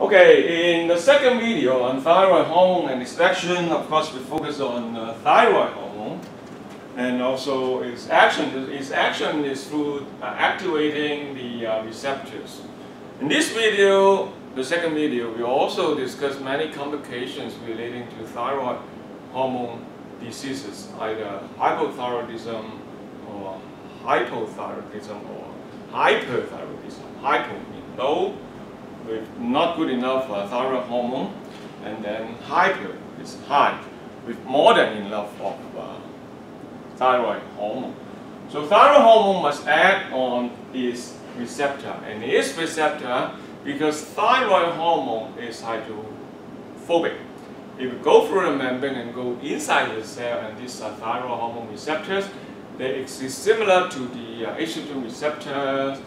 Okay, in the second video on thyroid hormone and its action, of course, we focus on thyroid hormone, and also its action. Its action is through activating the receptors. In this video, the second video, we also discuss many complications relating to thyroid hormone diseases, either hypothyroidism or hypothyroidism or hyperthyroidism. Hypo means low, with not good enough thyroid hormone, and then hyper is high, with more than enough of thyroid hormone. So thyroid hormone must act on its receptor, and its receptor, because thyroid hormone is hydrophobic. If you go through the membrane and go inside the cell, and these are thyroid hormone receptors, they exist similar to the estrogen receptors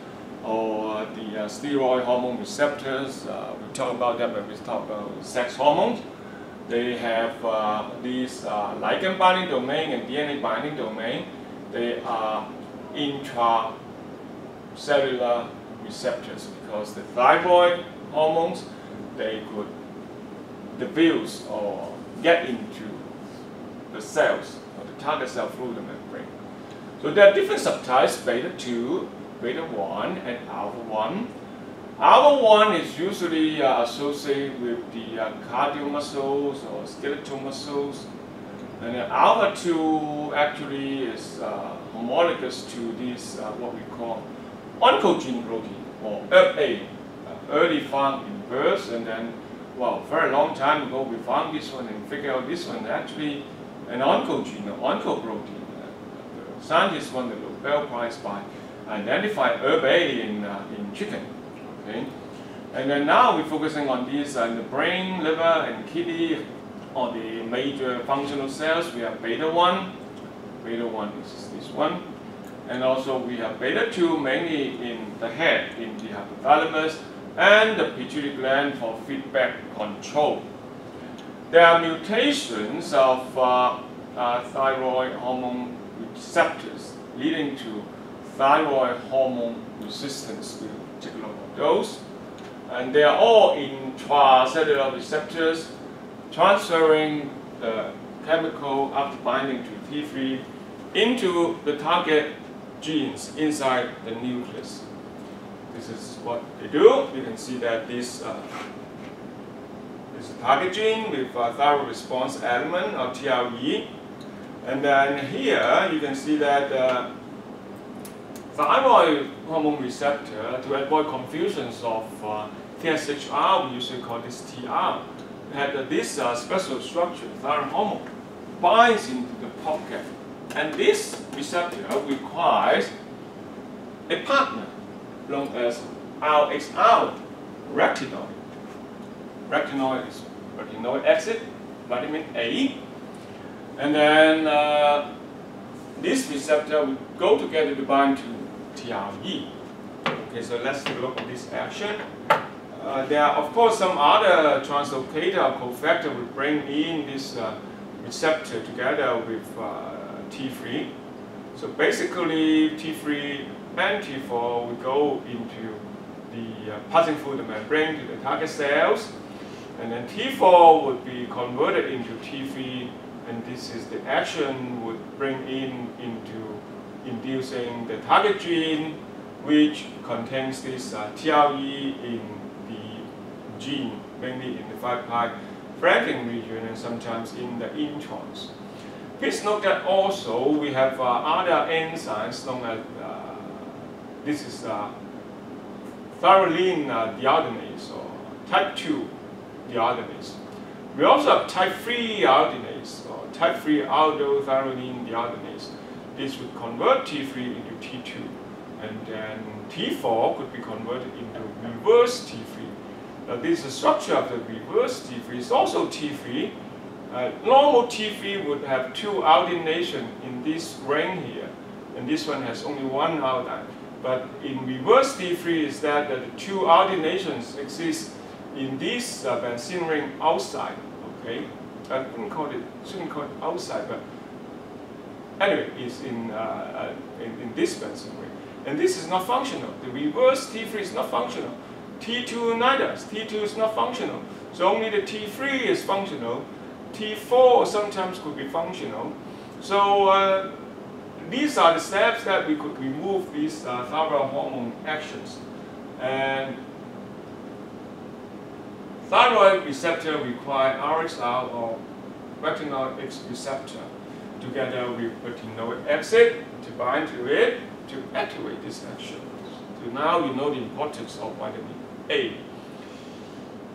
or the steroid hormone receptors. We talk about that when we talk about sex hormones. They have these ligand binding domain and DNA binding domain. They are intracellular receptors because the thyroid hormones, they could diffuse or get into the cells or the target cell through the membrane. So there are different subtypes, beta 2, beta 1, and alpha 1. Alpha 1 is usually associated with the cardiac muscles or skeletal muscles. And alpha 2 actually is homologous to this what we call oncogene protein, or ERA, early found in birth, and then, well, very long time ago we found this one and figured out this one actually an oncogene, or oncoprotein. The scientists won the Nobel Prize by identifying ERA in chicken. Okay? And then now we're focusing on these in the brain, liver, and kidney, or the major functional cells. We have beta 1. Beta 1 is this one. And also we have beta 2 mainly in the head, in the hypothalamus, and the pituitary gland for feedback control. There are mutations of thyroid hormone receptors leading to thyroid hormone resistance with a particular dose. And they are all intracellular receptors transferring the chemical after binding to T3 into the target genes inside the nucleus. This is what they do. You can see that this is a target gene with thyroid response element, or TRE. And then here you can see that thyroid hormone receptor, to avoid confusions of TSHR, we usually call this TR, had this special structure. Thyroid hormone binds into the pocket, and this receptor requires a partner known as RXR, retinoid. Retinoid is retinoid acid, vitamin A, and then this receptor will go together to bind to TRE. Okay, so let's take a look at this action. There are, of course, some other translocator or cofactor will bring in this receptor together with T3. So basically, T3 and T4 will go into the passing through the membrane to the target cells, and then T4 would be converted into T3, and this is the action would bring into inducing the target gene, which contains this TRE in the gene, mainly in the 5' flanking region and sometimes in the introns. Please note that also we have other enzymes known as, this is thyrolene dehydrogenase, or type 2 dehydrogenase. We also have type 3 dehydrogenase, or type 3 aldothyronine dehydrogenase. This would convert T3 into T2, and then T4 could be converted into reverse T3. Now this is the structure of the reverse T3. It's also T3. Normal T3 would have 2 aldination in this ring here, and this one has only 1 aldine. But in reverse T3 is that the 2 aldinations exist in this benzene ring outside. Okay, I shouldn't call it outside, but anyway, it's in this benzene ring. And this is not functional. The reverse T3 is not functional. T2 neither. T2 is not functional. So only the T3 is functional. T4 sometimes could be functional. So these are the steps that we could remove these thyroid hormone actions. And thyroid receptor require RXR or retinoid X receptor together with retinoic acid to bind to it to activate this action. So now you know the importance of vitamin A.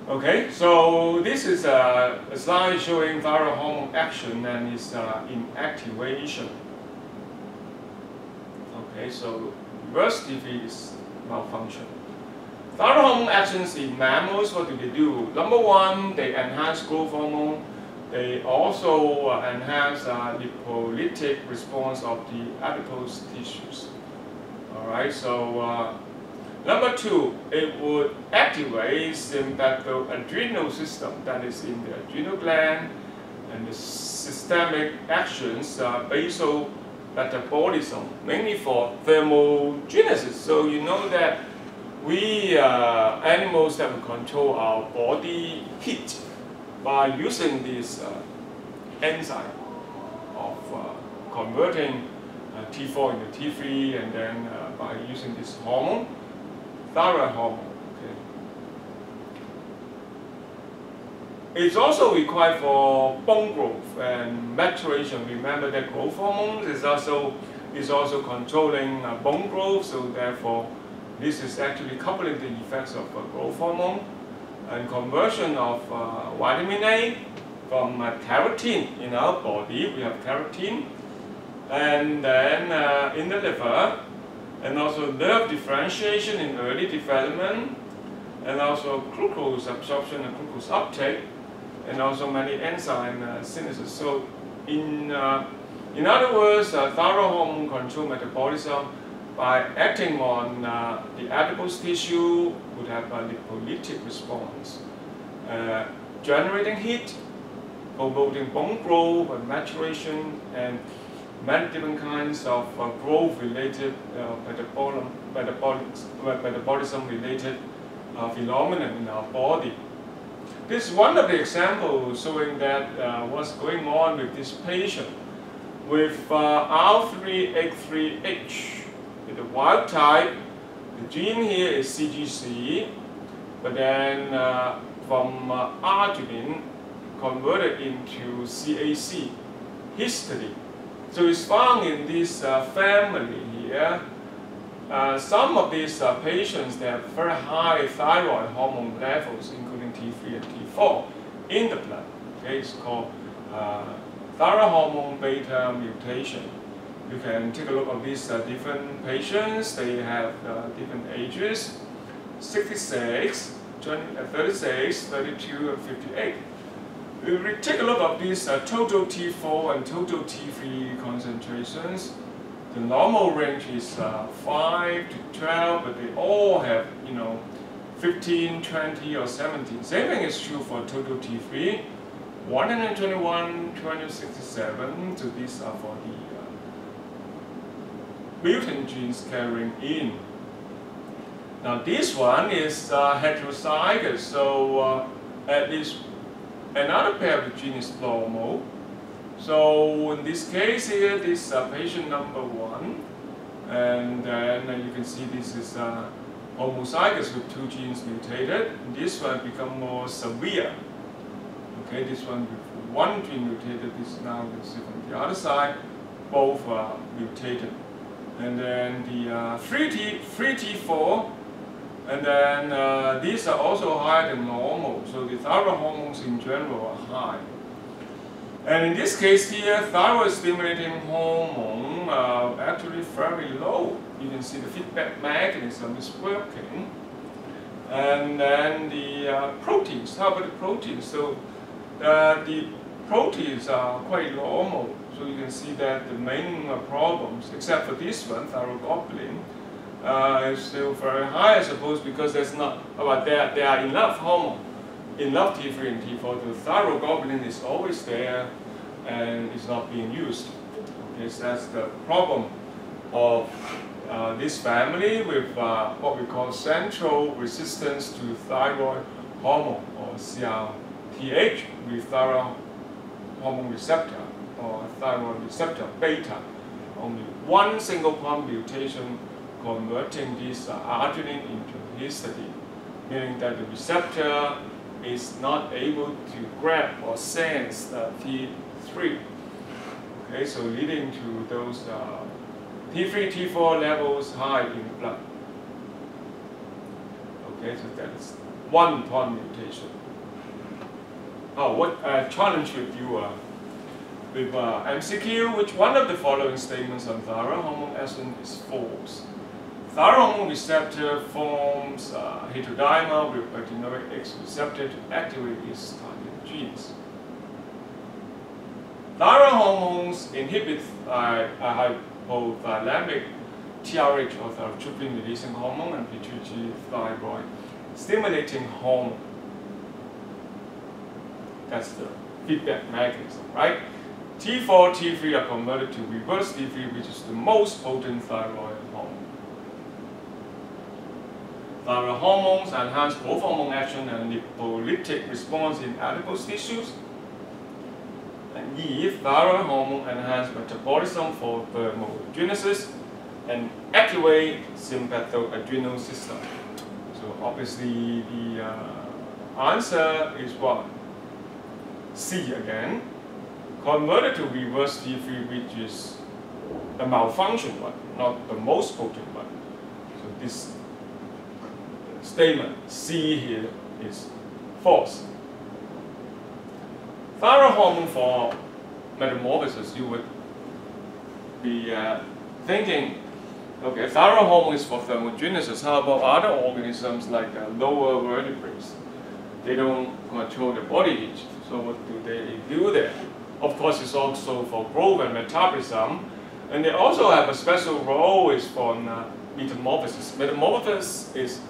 Okay, so this is a slide showing thyroid hormone action and its inactivation. Okay, so reverse TV is malfunction. Thyroid hormone actions in mammals, what do? Number one, they enhance growth hormone. They also enhance lipolytic response of the adipose tissues. Alright, so number two, it would activate sympathadrenal system, that is in the adrenal gland, and the systemic actions, basal metabolism, mainly for thermogenesis. So you know that we animals that will control our body heat by using this enzyme of converting T4 into T3, and then by using this hormone, thyroid hormone. Okay. It's also required for bone growth and maturation. Remember that growth hormone is also controlling bone growth, so therefore this is actually coupling the effects of growth hormone and conversion of vitamin A from keratin in our body. We have keratin, and then in the liver, and also nerve differentiation in early development, and also glucose absorption and glucose uptake, and also many enzyme synthesis. So in other words, thyroid hormone control metabolism by acting on the adipose tissue would have a lipolytic response, generating heat, promoting bone growth and maturation, and many different kinds of growth-related metabolism-related phenomena in our body. This is one of the examples showing that what's going on with this patient with R3H3H. The wild type, the gene here is CGC, but then from arginine converted into CAC, histidine. So it's found in this family here. Some of these patients, they have very high thyroid hormone levels, including T3 and T4, in the blood. Okay, it's called thyroid hormone beta mutation. You can take a look at these different patients. They have different ages, 66, 36, 32, and 58. We take a look at these total T4 and total T3 concentrations. The normal range is 5 to 12, but they all have, 15, 20, or 17. Same thing is true for total T3, 121, 267. So these are for the mutant genes carrying in. Now this one is heterozygous, so at least another pair of the genes is normal. So in this case here, this patient number 1, and then you can see this is homozygous with 2 genes mutated. This one become more severe. Okay, this one with 1 gene mutated. This now you can see from the other side, both are mutated. And then the 3T4, and then these are also higher than normal. So the thyroid hormones in general are high. And in this case here, thyroid stimulating hormone are actually very low. You can see the feedback mechanism is working. And then the proteins, how about the proteins? So the proteins are quite normal. So you can see that the main problems, except for this one, thyroglobulin, is still very high, I suppose, because there's not, but there are enough hormone, enough T3 and T4. The thyroglobulin is always there and is not being used. Okay, so that's the problem of this family with what we call central resistance to thyroid hormone, or CRTH, with thyroid hormone receptor or thyroid receptor beta. Only one single point mutation converting this arginine into histidine, meaning that the receptor is not able to grab or sense T3. Okay, so leading to those T3, T4 levels high in blood. Okay, so that is one point mutation. Oh, what challenge with you with MCQ, which one of the following statements on thyroid hormone action is false? Thyroid hormone receptor forms heterodimer with retinoic X receptor to activate its target genes. Thyroid hormones inhibit hypothalamic TRH, or thyrotropion releasing hormone, and pituitary thyroid stimulating hormone. That's the feedback mechanism, right? T4, T3 are converted to reverse T3, which is the most potent thyroid hormone. Thyroid hormones enhance growth hormone action and lipolytic response in adipose tissues. And E, thyroid hormone enhance metabolism for thermogenesis and activate sympathoadrenal system. So obviously the answer is what? C again. Converted to reverse T3, which is the malfunction one, not the most potent one. So this statement C here is false. Thyroid hormone for metamorphosis, you would be thinking, okay, thyroid hormone is for thermogenesis. How about other organisms like lower vertebrates? They don't control the body heat, so what do they do there? Of course, it's also for growth and metabolism, and they also have a special role is for metamorphosis. Metamorphosis is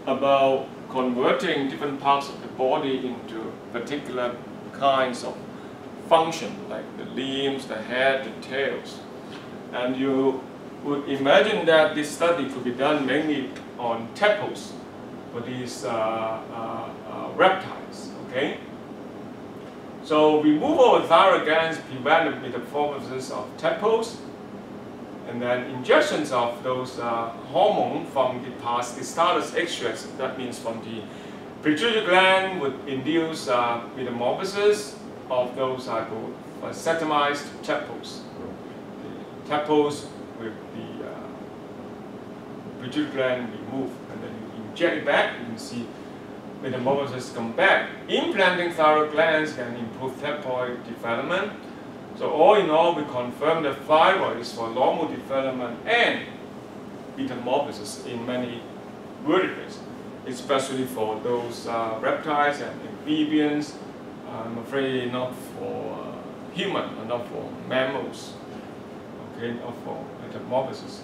about converting different parts of the body into particular kinds of function, like the limbs, the head, the tails. And you would imagine that this study could be done mainly on tadpoles, for these reptiles, okay? So removal of thyroid glands prevent the metamorphosis of tadpoles, and then injections of those hormone from the parasitic extracts, that means from the pituitary gland, would induce metamorphosis of those hypophysetemized tadpoles. The tadpoles with the pituitary gland removed, and then you inject it back, you can see metamorphosis come back. Implanting thyroid glands can improve thyroid development. So all in all, we confirm that thyroid is for normal development and metamorphosis in many vertebrates, especially for those reptiles and amphibians. I'm afraid not for human, and not for mammals. Okay, not for metamorphosis.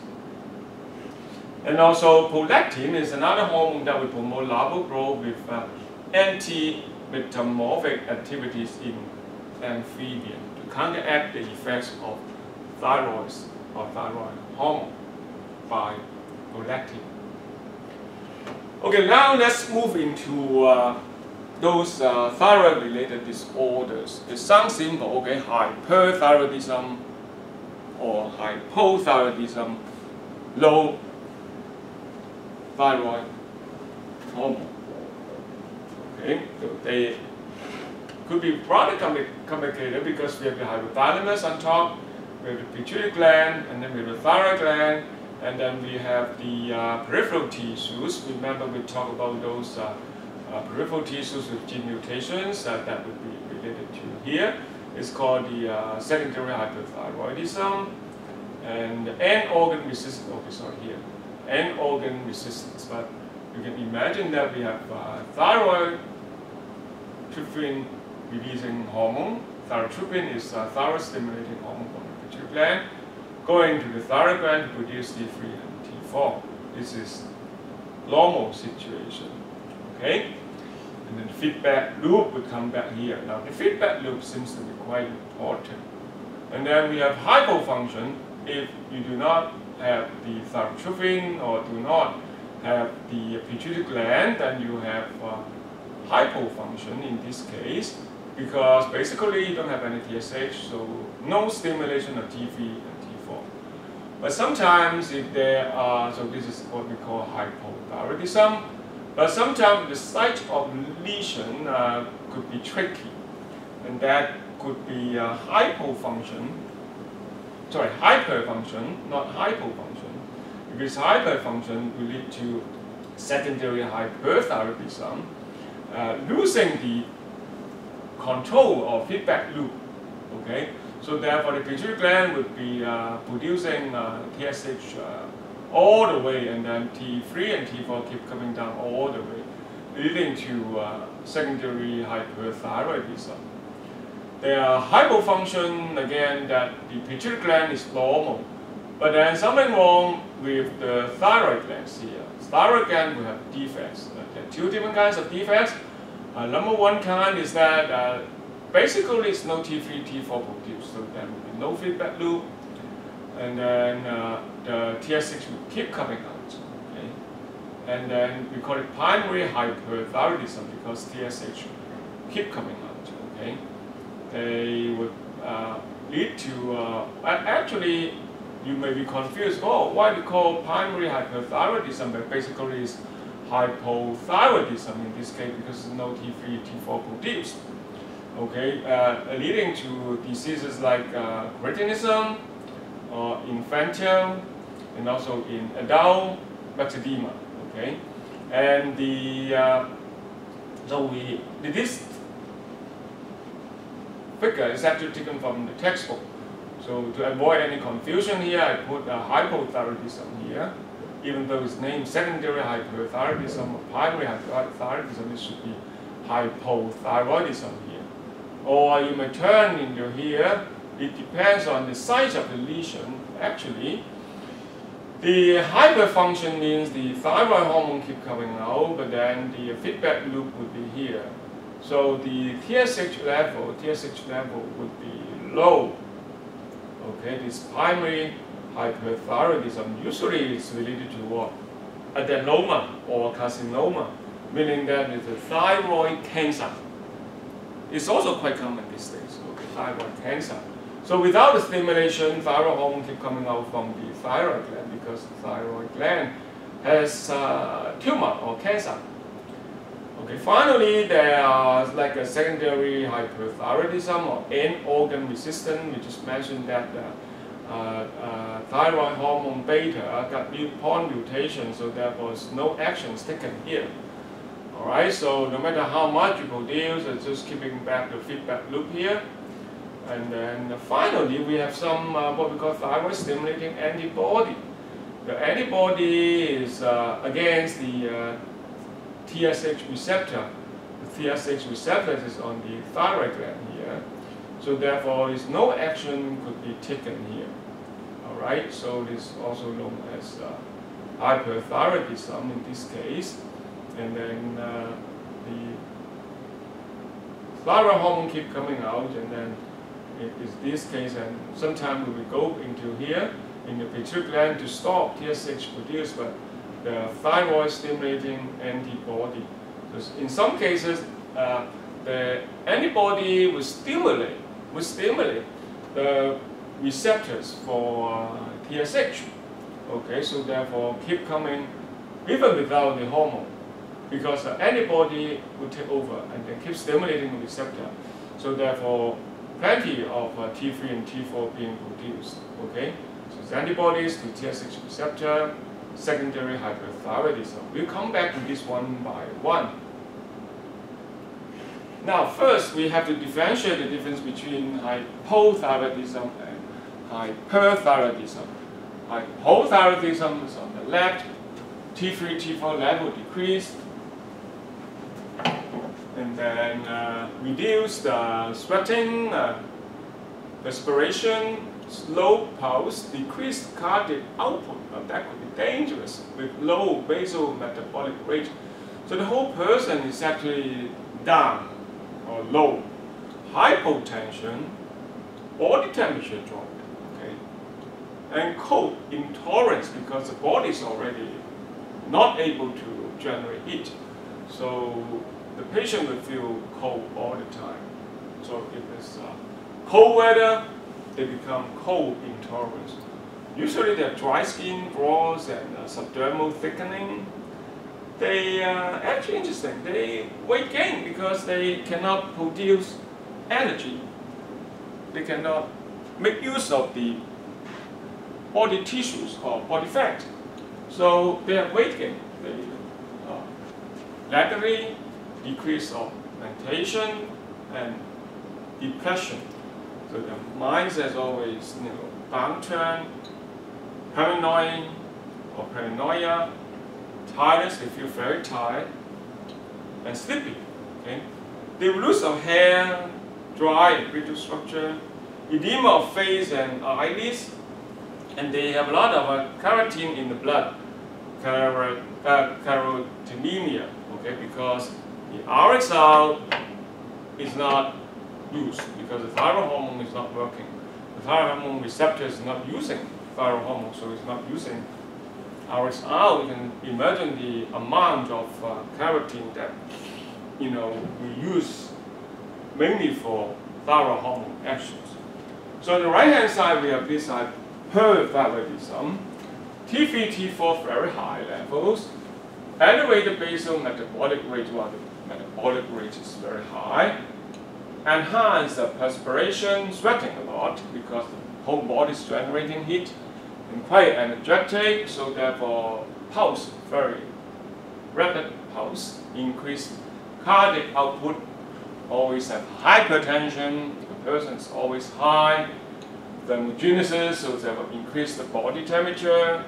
And also prolactin is another hormone that will promote larval growth with anti-metamorphic activities in amphibian to counteract the effects of thyroids or thyroid hormone by prolactin. Okay, now let's move into those thyroid-related disorders. It sounds simple, okay, hyperthyroidism or hypothyroidism, low thyroid hormone. Okay, so they could be rather complicated because we have the hypothalamus on top, we have the pituitary gland, and then we have the thyroid gland, and then we have the peripheral tissues. Remember, we talked about those peripheral tissues with gene mutations that would be related to here. It's called the secondary hyperthyroidism, and end organ resistance. Okay, sorry, here. End organ resistance, but you can imagine that we have thyroid trypsin releasing hormone. Thyrotropion is thyroid stimulating hormone from the pituitary gland, going to the thyroid gland to produce T3 and T4. This is normal situation, okay? And then the feedback loop would come back here. Now the feedback loop seems to be quite important. And then we have hypofunction if you do not have the thyroid or do not have the pituitary gland, then you have hypofunction in this case, because basically you don't have any TSH, so no stimulation of T3 and T4. But sometimes if there are, so this is what we call hypothyroidism, but sometimes the site of lesion could be tricky, and that could be hyperfunction, not hypofunction, because hyperfunction will lead to secondary hyperthyroidism, losing the control or feedback loop. Okay, so therefore the pituitary gland would be producing TSH all the way, and then T3 and T4 keep coming down all the way, leading to secondary hyperthyroidism. There are hypofunction, again, that the pituitary gland is normal, but then something wrong with the thyroid glands here. Thyroid gland will have defects. There are two different kinds of defects. Number one kind is that basically it's no T3, T4 produced, so there will be no feedback loop, and then the TSH will keep coming out. Okay? And then we call it primary hyperthyroidism because TSH keep coming out. Okay? They would lead to, actually you may be confused, oh, why we call primary hyperthyroidism, but basically it's hypothyroidism in this case because there's no T3, T4 produced. Okay, leading to diseases like cretinism, infantile, and also in adult myxedema. Okay, and this figure is actually taken from the textbook. So to avoid any confusion here, I put hypothyroidism here. Even though it's named secondary hyperthyroidism or primary hyperthyroidism, it should be hypothyroidism here. Or you may turn into here, it depends on the size of the lesion. Actually, the hyperfunction means the thyroid hormone keep coming out, but then the feedback loop would be here. So the TSH level would be low. Okay, this primary hyperthyroidism usually is related to what? Adenoma or carcinoma, meaning that it's a thyroid cancer. It's also quite common these days, okay, thyroid cancer. So without the stimulation, thyroid hormone keep coming out from the thyroid gland because the thyroid gland has tumor or cancer. Okay, finally, there are like a secondary hyperthyroidism or end organ resistance. We just mentioned that thyroid hormone beta got pawn mutation, so there was no actions taken here. Alright, so no matter how much you produce, it's just keeping back the feedback loop here. And then finally, we have some what we call thyroid stimulating antibody. The antibody is against the TSH receptor. The TSH receptor is on the thyroid gland here. So therefore, no action could be taken here. Alright, so this is also known as hyperthyroidism in this case. And then the thyroid hormone keep coming out, and then it is this case, and sometimes we will go into here in the pituitary gland to stop TSH produced, but the thyroid stimulating antibody. Because in some cases, the antibody will stimulate the receptors for TSH. Okay, so therefore keep coming even without the hormone, because the antibody will take over and then keep stimulating the receptor. So therefore, plenty of T3 and T4 being produced. Okay, so it's antibodies to TSH receptor, secondary hyperthyroidism. We'll come back to this one by one. Now, first we have to differentiate the difference between hypothyroidism and hyperthyroidism. Hypothyroidism is on the left, T3, T4 level decreased, and then reduced sweating, respiration, slow pulse, decreased cardiac output. Now that could be dangerous with low basal metabolic rate. So the whole person is actually down or low. Hypotension, body temperature dropped. Okay. and cold intolerance because the body is already not able to generate heat. So the patient will feel cold all the time. So if it's cold weather, they become cold intolerance. Usually they have dry skin, growth, and subdermal thickening. They actually interesting. They weight gain because they cannot produce energy. They cannot make use of the body tissues or body fat. So they have weight gain. They lethargy, decrease of mentation, and depression. So their minds is always downturn, paranoid or paranoia, tiredness, they feel very tired, and sleepy. Okay? They will lose of hair, dry and brittle structure, edema of face and eyelids, and they have a lot of keratin in the blood, carotinemia, okay, because the RXL is not used because the thyroid hormone is not working. The thyroid hormone receptor is not using thyroid hormone, so it's not using RXL. You can imagine the amount of keratin that we use mainly for thyroid hormone actions. So on the right hand side we have this hyperthyroidism, T3, T4 very high levels, elevated basal metabolic rate while the metabolic rate is very high, enhanced perspiration, sweating a lot because the whole body is generating heat, and quite energetic, so therefore pulse, very rapid pulse, increased cardiac output, always have hypertension, the person is always high, thermogenesis, so they will increase the body temperature,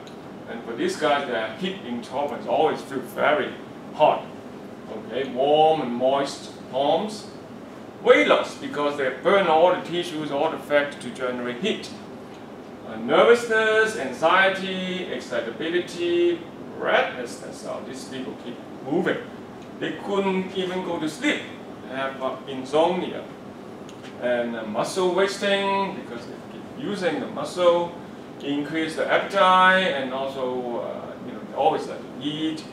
and for these guys, their heat intolerance always feel very hot, okay, warm and moist palms. Weight loss because they burn all the tissues, all the fat to generate heat. Nervousness, anxiety, excitability, restlessness. So these people keep moving. They couldn't even go to sleep. They have insomnia. And muscle wasting because they keep using the muscle. Increase the appetite and also they always like to eat.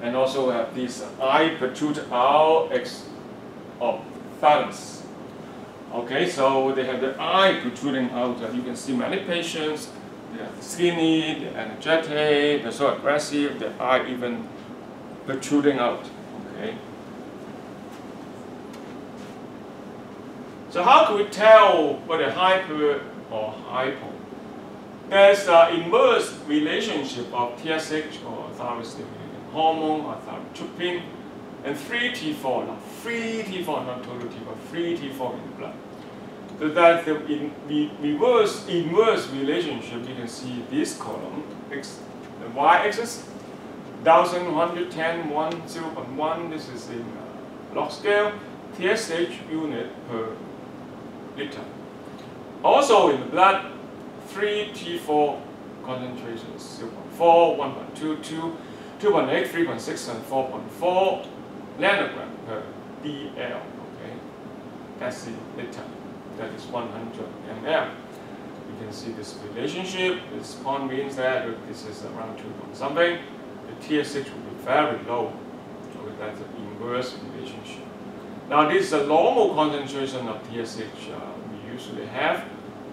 And also have this eye protrude out of thalamus. Okay, so they have the eye protruding out. You can see many patients, they are skinny, they're energetic, they're so aggressive, the eye even protruding out. Okay. So how can we tell whether hyper or hypo? There's an inverse relationship of TSH or thyroid stimulating hormone or thyroid and free T4, not free T4, not total T4, free T4 in the blood. So that's the inverse relationship. You can see this column, the y-axis, 1,000, 110, 1, 0.1. This is in log scale, TSH unit per liter. Also in the blood, 3 T4 concentrations, 0.4, 1.22, 2.8, 3.6, and 4.4 nanogram per dl. Okay, that's in liter. That is 100 ml. You can see this relationship. This point means that this is around 2 point something. The TSH will be very low. So that's an inverse relationship. Now this is a normal concentration of TSH we usually have.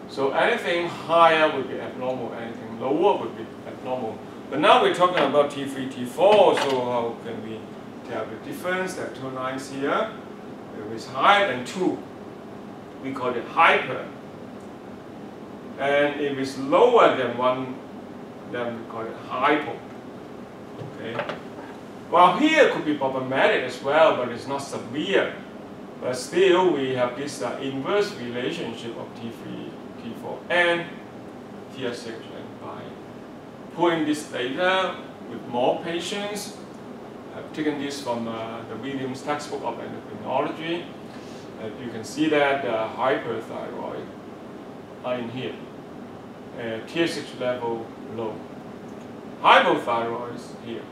So anything higher would be abnormal, anything lower would be abnormal. But now we're talking about T3, T4, so how can we tell the difference? There are two lines here. If it's higher than 2, we call it hyper. And if it's lower than 1, then we call it hypo. Okay. Well, here could be problematic as well, but it's not severe. But still, we have this inverse relationship of T3, T4, and TSH. And by putting this data with more patients, I've taken this from the Williams textbook of endocrinology. You can see that hyperthyroid are in here. TSH level low. Hypothyroid here.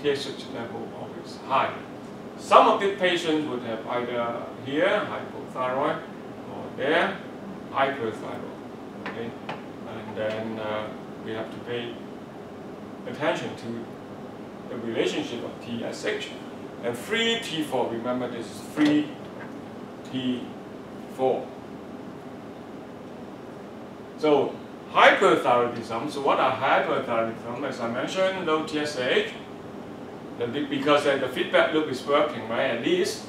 TSH level always high. Some of the patients would have either here hypothyroid or there hyperthyroid. Okay, and then we have to pay attention to the relationship of TSH and free T4. Remember, this is free T4. So hyperthyroidism. So what are hyperthyroidism? As I mentioned, low TSH, because the feedback loop is working, right, at least.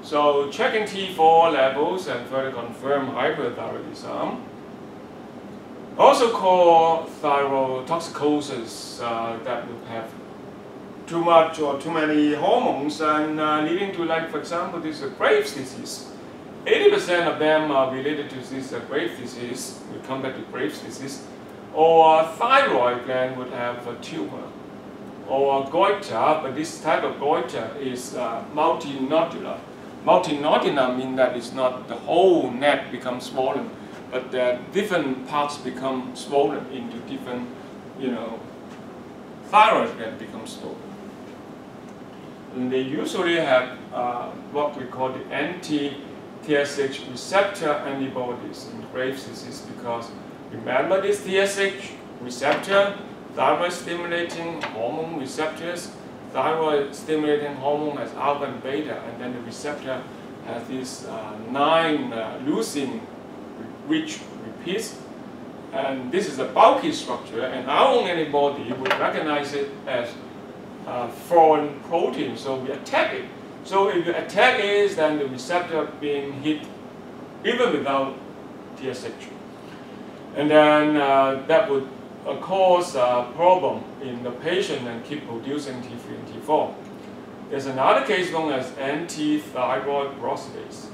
So checking T4 levels and further confirm hyperthyroidism. Also called thyrotoxicosis, that would have too much or too many hormones and leading to, like, for example, this Graves' disease. 80% of them are related to this Graves' disease. We come back to Graves' disease. Or thyroid gland would have a tumor. Or goiter, but this type of goiter is multinodular. Multinodular means that it's not the whole neck becomes swollen, but the different parts become swollen into different, thyroid gland becomes swollen. And they usually have what we call the anti-TSH receptor antibodies in Graves' disease, because remember this TSH receptor, thyroid stimulating hormone receptors, thyroid stimulating hormone has alpha and beta, and then the receptor has these 9 leucine rich repeats, and this is a bulky structure, and our own antibody would recognize it as foreign protein, so we attack it. So if you attack it, then the receptor being hit even without TSH, and then that would cause a problem in the patient and keep producing T3 and T4. There's another case known as anti-thyroid peroxidase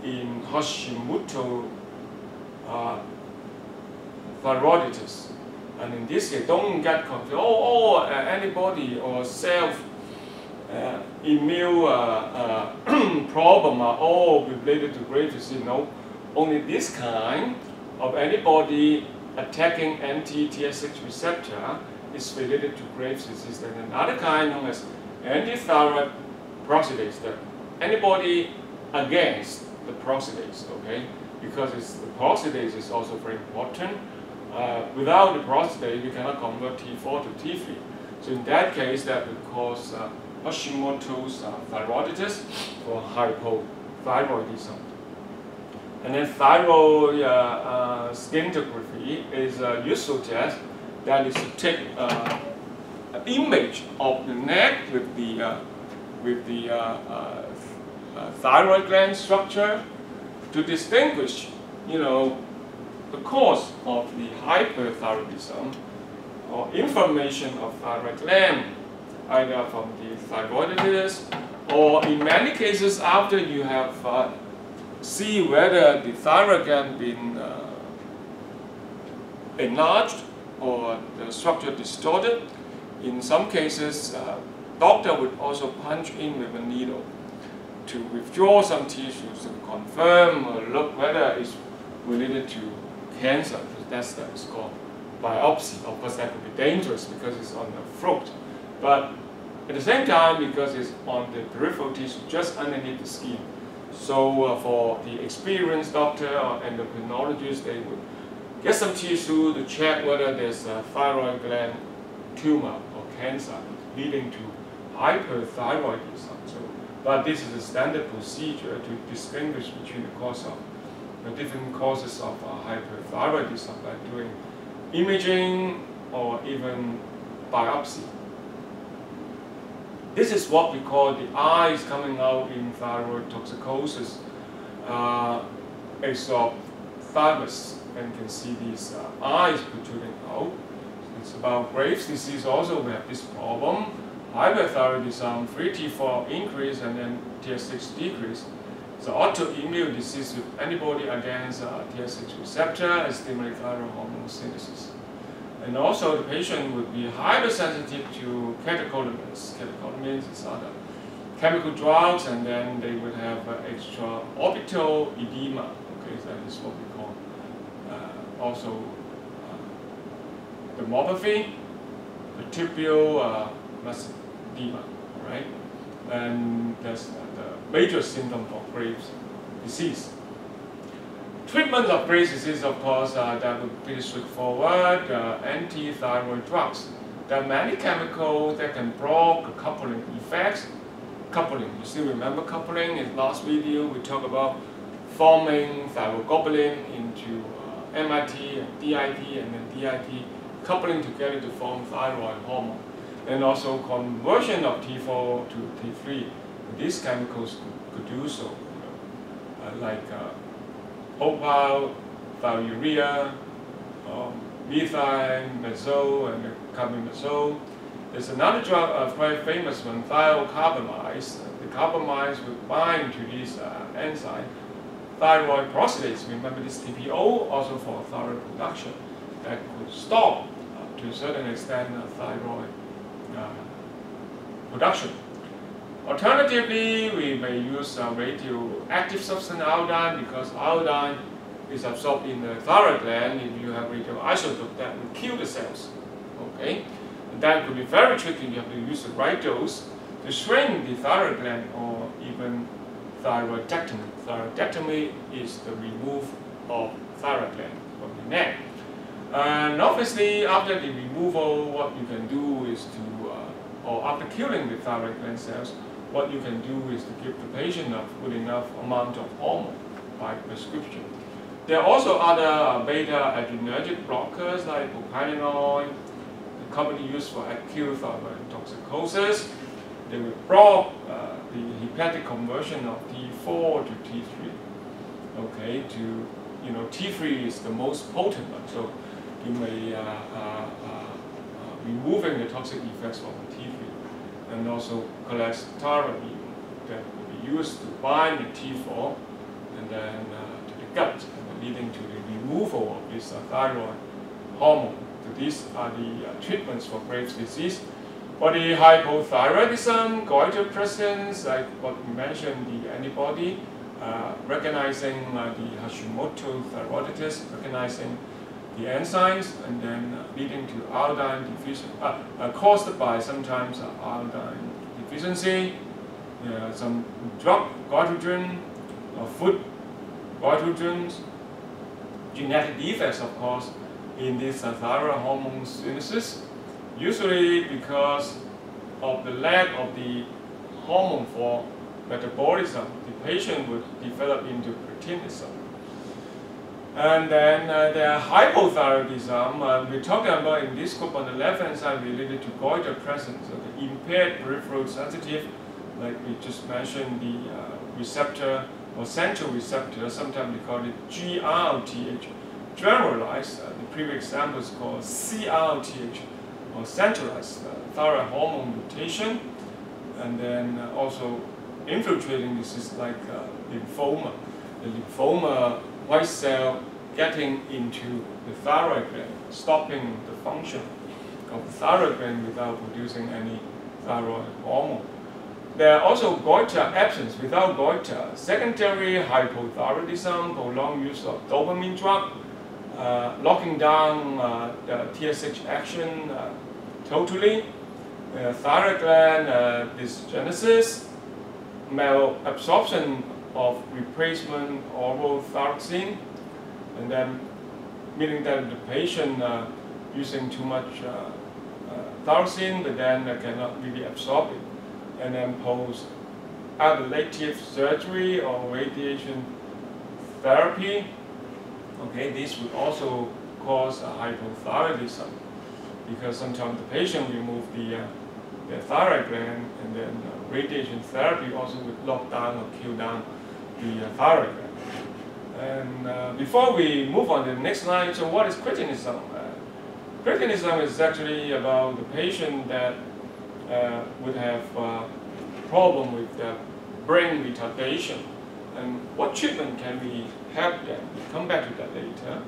in Hashimoto thyroiditis. And in this case, don't get confused. Antibody or self-immune problem are all related to Graves' disease. No, only this kind of antibody attacking anti-TSH receptor is related to Graves' disease. And another kind known as anti-thyroid peroxidase, the antibody against the peroxidase, okay? Because the peroxidase is also very important. Without the peroxidase, you cannot convert T4 to T3. So in that case, that would cause Hashimoto's thyroiditis or hypothyroidism. And then thyroid scintigraphy is a useful test that is to take an image of the neck with the thyroid gland structure to distinguish, the cause of the hyperthyroidism or inflammation of thyroid gland, either from the thyroiditis or in many cases after you have see whether the thyroid gland been enlarged or the structure distorted. In some cases, doctor would also punch in with a needle to withdraw some tissues to confirm or look whether it's related to cancer. That's called biopsy. Of course, that could be dangerous because it's on the throat. But at the same time, because it's on the peripheral tissue, just underneath the skin. So for the experienced doctor or endocrinologist, they would get some tissue to check whether there's a thyroid gland tumor or cancer leading to hyperthyroidism. But this is a standard procedure to distinguish between the different causes of hyperthyroidism by doing imaging or even biopsy. This is what we call the eyes coming out in thyroid toxicosis, exophthalmos, and you can see these eyes protruding out. It's about Graves' disease also. We have this problem. Hyperthyroidism, free T4 increase and then TSH decrease. So autoimmune disease with antibody against TSH receptor and stimulate thyroid hormone synthesis. And also the patient would be hypersensitive to catecholamines. Catecholamines is other chemical drugs, and then they would have extraorbital edema. Okay, so that is what we call also dermopathy, vertebral edema, right? And that's the major symptom of Graves' disease. Treatment of Graves' disease, of course, that would be pretty straightforward. Anti-thyroid drugs. There are many chemicals that can block coupling effects. Coupling, you still remember coupling? In last video, we talked about forming thyroglobulin into MIT and DIP, and then DIP coupling together to form thyroid hormone. And also conversion of T4 to T3. These chemicals could do so, like opal, thiourea, methylmazole, and carbimazole. There's another drug, a very famous one, thiocarbamides. The carbamides would bind to this enzyme, thyroid peroxidase. Remember this TPO, also for thyroid production, that could stop, to a certain extent, thyroid production. Alternatively, we may use radioactive substance iodine, because iodine is absorbed in the thyroid gland. If you have radioisotope, that will kill the cells. Okay, and that could be very tricky. You have to use the right dose to shrink the thyroid gland, or even thyroidectomy. Thyroidectomy is the remove of thyroid gland from the neck. And obviously, after the removal, what you can do is to, or after killing the thyroid gland cells, what you can do is to give the patient a good enough amount of hormone by prescription. There are also other beta-adrenergic blockers like propranolol, commonly used for acute thyroid toxicosis. They will block the hepatic conversion of T4 to T3. Okay, T3 is the most potent one, so you may removing the toxic effects of the T3. And also cholestyramine that will be used to bind the T4 and then to the gut, and leading to the removal of this thyroid hormone. So these are the treatments for Graves' disease. For the hypothyroidism, goiter presence, like what we mentioned, the antibody, recognizing the Hashimoto thyroiditis, recognizing the enzymes, and then leading to iodine deficiency, caused by sometimes iodine deficiency, some drug goitrogen, food goitrogens, genetic defects, of course, in this thyroid hormone synthesis, usually because of the lack of the hormone for metabolism. The patient would develop into cretinism. And then there are hypothyroidism. We're talking about in this group on the left-hand side related to goiter presence, so the impaired peripheral sensitive, like we just mentioned, the receptor or central receptor, sometimes we call it GRTH, generalized. The previous example is called CRTH, or centralized thyroid hormone mutation, and then also infiltrating disease like lymphoma. The lymphoma white cell getting into the thyroid gland, stopping the function of the thyroid gland without producing any thyroid hormone. There are also goiter absence. Without goiter, secondary hypothyroidism, prolonged use of dopamine drug, locking down the TSH action totally, thyroid gland dysgenesis, malabsorption of replacement oral thyroxine, and then meaning that the patient using too much thyroxine, but then cannot really absorb it, and then post ablative surgery or radiation therapy. Okay, this would also cause hypothyroidism, because sometimes the patient remove the thyroid gland, and then radiation therapy also would lock down or kill down the thyroid gland. And before we move on to the next line, so what is cretinism? Cretinism is actually about the patient that would have problem with brain retardation. And what treatment can we help them? We'll come back to that later.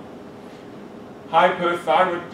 Hyperthyroidism.